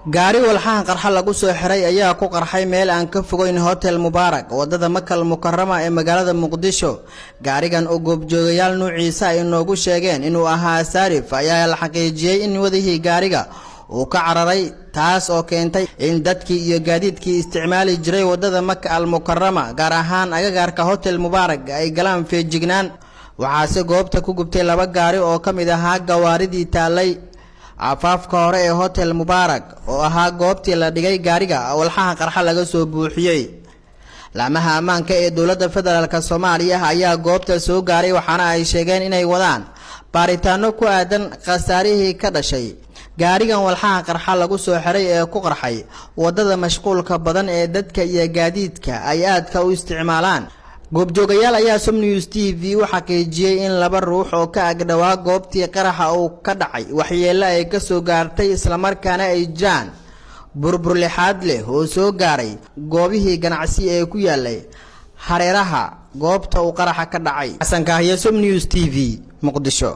gaari walxahan qarxa lagu soo xiray ayaa ku qarxay meel aan ka fogeyn hotel Mubarak wadada Makal Mukarrama ee magaalada Muqdisho. gaarigan oo goobjoogayaal nuuciisa ay noogu sheegeen inuu ahaa Saarif ayaa la xaqiijiyay in wadihii gaariga uu ka cararay, taas oo keentay in dadkii iyo gaadiidkii isticmaali jiray wadada Makal Mukarrama gaar ahaan agagaarka hotel Mubarak ay galaan feejignaan. waxaase goobta ku gubtay laba gaari oo ka mid ahaa gawaaridii taalay afaafka hore ee hotel Mubarak oo ahaa goobtii la dhigay gaariga walxaha qarxa laga soo buuxiyay. laamaha ammaanka ee dowladda federaalka Soomaaliya ayaa goobta soo gaaray waxaana ay sheegeen inay wadaan baaritaano ku aadan khasaarihii ka dhashay gaarigan walxaha qarxa lagu soo xiray ee ku qarxay wadada mashquulka badan ee dadka iyo gaadiidka ay aadka u isticmaalaan. goobjoogayaal ayaa Som News TV u xaqiijiyay in laba ruux oo ka agdhawaa goobtii qaraxa uu ka dhacay waxyeello ay ka soo gaartay isla markaana ay jiraan burbur lixaad leh oo soo gaaray goobihii ganacsi ee ku yaalay hareeraha goobta uu qaraxa ka dhacay. xasan Kahya, Som News TV, Muqdisho.